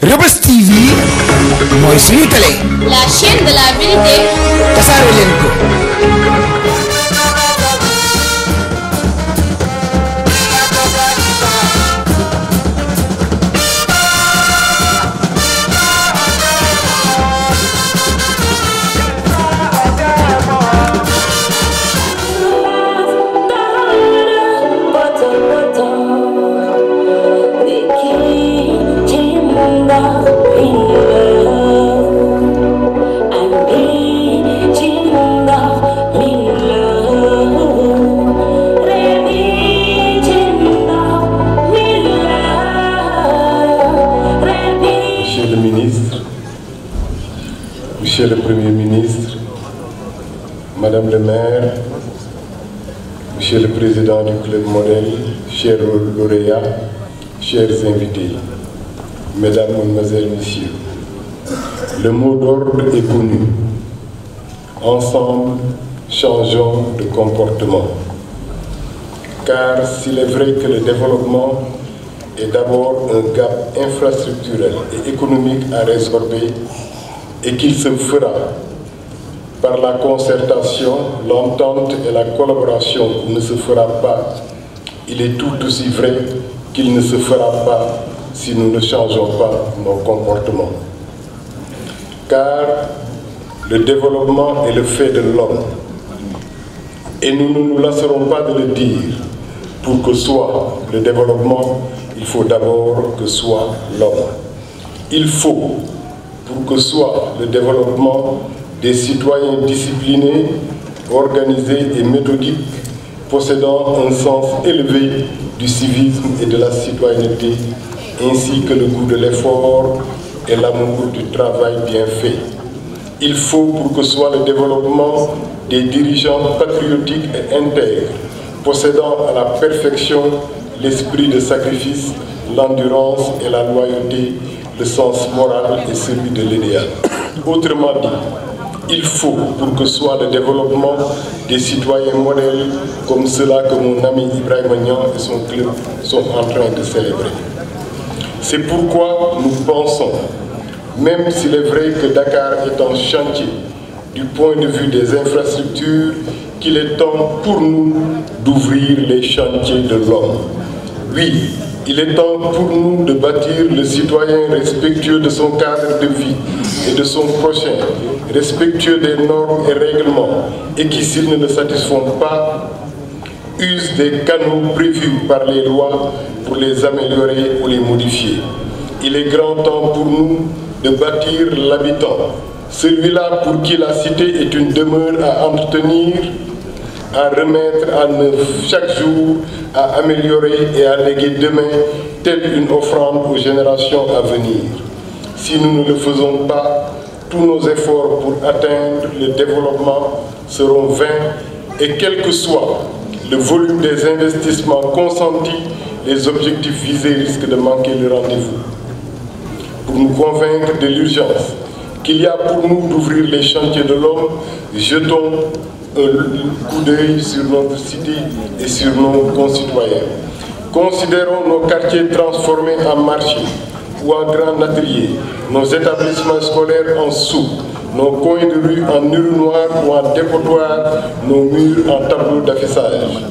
Rebeuss TV mooy suñu télé. La chaîne de la vérité. tasaare leen ko. Monsieur le Premier ministre, Madame le maire, Monsieur le Président du Club Modèle, chers lauréats, chers invités, Mesdames, Mesdemoiselles, Messieurs, le mot d'ordre est connu. Ensemble, changeons de comportement. Car s'il est vrai que le développement est d'abord un gap infrastructurel et économique à résorber, et qu'il se fera par la concertation, l'entente et la collaboration ne se fera pas, il est tout aussi vrai qu'il ne se fera pas si nous ne changeons pas nos comportements. Car le développement est le fait de l'homme. Et nous ne nous lasserons pas de le dire. Pour que soit le développement, il faut d'abord que soit l'homme. Il faut, pour que soit le développement, des citoyens disciplinés, organisés et méthodiques, possédant un sens élevé du civisme et de la citoyenneté, ainsi que le goût de l'effort et l'amour du travail bien fait. Il faut, pour que soit le développement, des dirigeants patriotiques et intègres, possédant à la perfection l'esprit de sacrifice, l'endurance et la loyauté, le sens moral et celui de l'idéal. Autrement dit, il faut, pour que soit le développement, des citoyens modèles comme ceux-là que mon ami Ibrahima Niang et son club sont en train de célébrer. C'est pourquoi nous pensons, même s'il est vrai que Dakar est en chantier du point de vue des infrastructures, qu'il est temps pour nous d'ouvrir les chantiers de l'homme. Oui, il est temps pour nous de bâtir le citoyen respectueux de son cadre de vie et de son prochain, respectueux des normes et règlements, et qui, s'ils ne le satisfont pas, use des canaux prévus par les lois pour les améliorer ou les modifier. Il est grand temps pour nous de bâtir l'habitant, celui-là pour qui la cité est une demeure à entretenir, à remettre à neuf chaque jour, à améliorer et à léguer demain, telle une offrande aux générations à venir. Si nous ne le faisons pas, tous nos efforts pour atteindre le développement seront vains et quel que soit le volume des investissements consentis, les objectifs visés risquent de manquer le rendez-vous. Pour nous convaincre de l'urgence qu'il y a pour nous d'ouvrir les chantiers de l'homme, jetons un coup d'œil sur notre cité et sur nos concitoyens. Considérons nos quartiers transformés en marché ou en grands ateliers, nos établissements scolaires en soupe, nos coins de rue en urinoir ou en dépotoir, nos murs en tableaux d'affichage.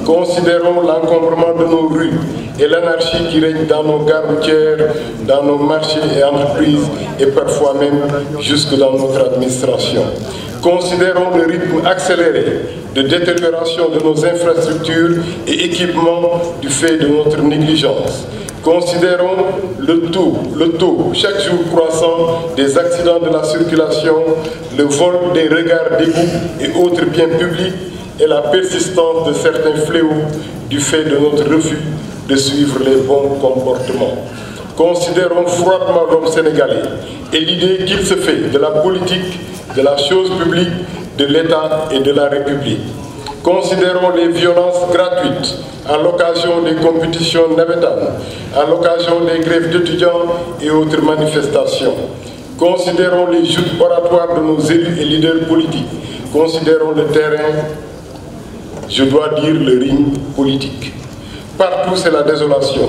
Considérons l'encombrement de nos rues et l'anarchie qui règne dans nos gares routières, dans nos marchés et entreprises et parfois même jusque dans notre administration. Considérons le rythme accéléré de détérioration de nos infrastructures et équipements du fait de notre négligence. Considérons le taux chaque jour croissant des accidents de la circulation, le vol des regards d'égouts et autres biens publics et la persistance de certains fléaux du fait de notre refus de suivre les bons comportements. Considérons froidement l'homme sénégalais et l'idée qu'il se fait de la politique, de la chose publique, de l'État et de la République. Considérons les violences gratuites à l'occasion des compétitions navétanes, à l'occasion des grèves d'étudiants et autres manifestations. Considérons les joutes oratoires de nos élus et leaders politiques. Considérons le terrain, je dois dire le ring politique. Partout c'est la désolation,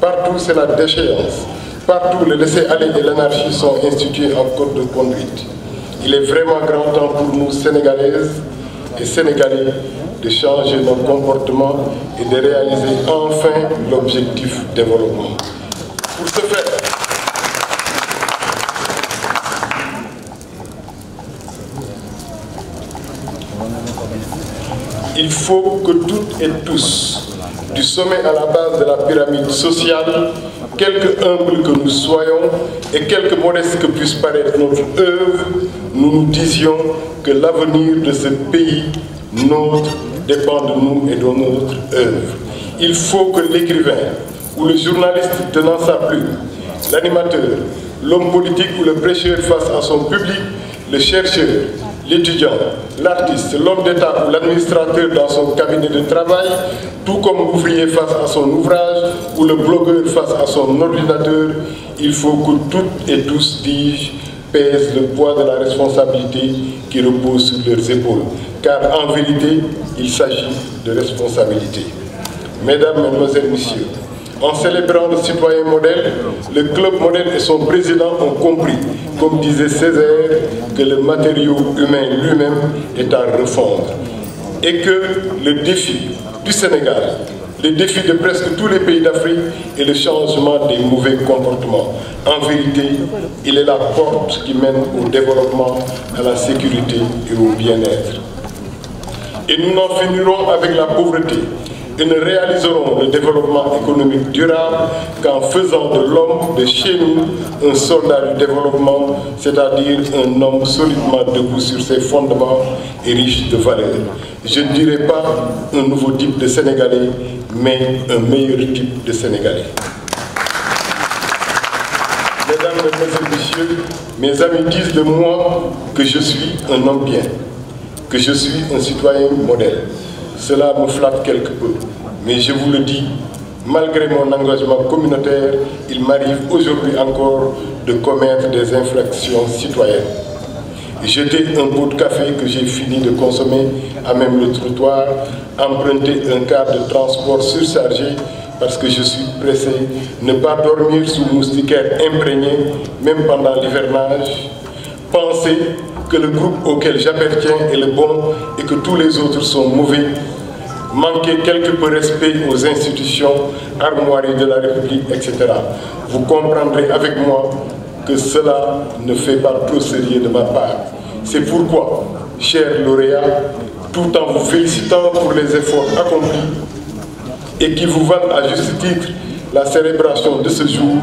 partout c'est la déchéance, Partout, le laisser-aller et l'anarchie sont institués en code de conduite. Il est vraiment grand temps pour nous, Sénégalaises et Sénégalais, de changer nos comportements et de réaliser enfin l'objectif développement. Pour ce faire, il faut que toutes et tous, du sommet à la base de la pyramide sociale, quelque humbles que nous soyons et quelque modestes que puisse paraître notre œuvre, nous nous disions que l'avenir de ce pays, nôtre, dépend de nous et de notre œuvre. Il faut que l'écrivain ou le journaliste tenant sa plume, l'animateur, l'homme politique ou le prêcheur face à son public, le chercheur, l'étudiant, l'artiste, l'homme d'État ou l'administrateur dans son cabinet de travail, tout comme l'ouvrier face à son ouvrage ou le blogueur face à son ordinateur, il faut que toutes et tous, dis-je, pèsent le poids de la responsabilité qui repose sur leurs épaules. Car en vérité, il s'agit de responsabilité. Mesdames, Mesdemoiselles, Messieurs, en célébrant le citoyen modèle, le club modèle et son président ont compris, comme disait Césaire, que le matériau humain lui-même est à refondre. Et que le défi du Sénégal, le défi de presque tous les pays d'Afrique est le changement des mauvais comportements. En vérité, il est la porte qui mène au développement, à la sécurité et au bien-être. Et nous n'en finirons avec la pauvreté et ne réaliserons le développement économique durable qu'en faisant de l'homme de chez nous un soldat du développement, c'est-à-dire un homme solidement debout sur ses fondements et riche de valeurs. Je ne dirais pas un nouveau type de Sénégalais, mais un meilleur type de Sénégalais. Mesdames, Mesdemoiselles, Messieurs, mes amis disent de moi que je suis un homme bien, que je suis un citoyen modèle. Cela me flatte quelque peu, mais je vous le dis, malgré mon engagement communautaire, il m'arrive aujourd'hui encore de commettre des infractions citoyennes. Jeter un pot de café que j'ai fini de consommer à même le trottoir, emprunter un car de transport surchargé parce que je suis pressé, ne pas dormir sous moustiquaire imprégné, même pendant l'hivernage, penser que le groupe auquel j'appartiens est le bon et que tous les autres sont mauvais, manquer quelque peu respect aux institutions, armoiries de la République, etc. Vous comprendrez avec moi que cela ne fait pas trop sérieux de ma part. C'est pourquoi, chers lauréats, tout en vous félicitant pour les efforts accomplis et qui vous valent à juste titre la célébration de ce jour,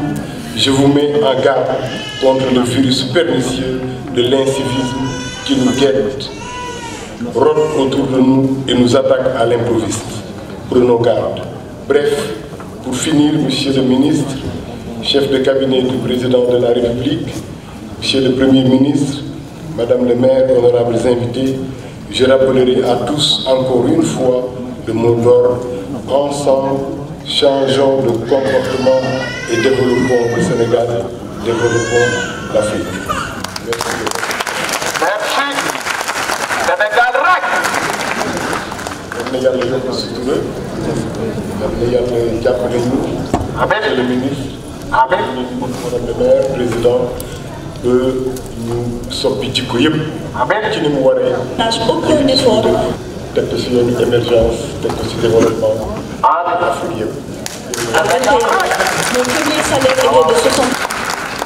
je vous mets en garde contre le virus pernicieux de l'incivisme qui nous guette, rôde autour de nous et nous attaque à l'improviste. Prenons garde. Bref, pour finir, Monsieur le ministre, chef de cabinet du président de la République, Monsieur le Premier ministre, Madame le maire, honorables invités, je rappellerai à tous encore une fois le mot d'ordre: ensemble, changeons de comportement et développons le Sénégal, développons l'Afrique. Merci. Sénégal rek. Yal na yàlla yokk sutura, yal na yàlla jàppale ñu. Monsieur le ministre, Madame le maire, président, ba ñu soppi jikko yëpp. ci ni mu waree. Aucun effort. teg ko si yoonu émergence, teg ko si développement. Afrique yëpp. Avec mon premier salaire est de 60.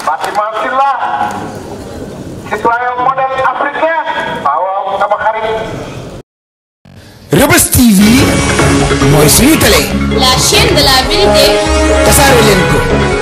Fatima Sylla, citoyen modèle africain. waaw sama xarit. Reubeuss TV mooy suñu télé. La chaîne de la vérité. tasaare leen ko.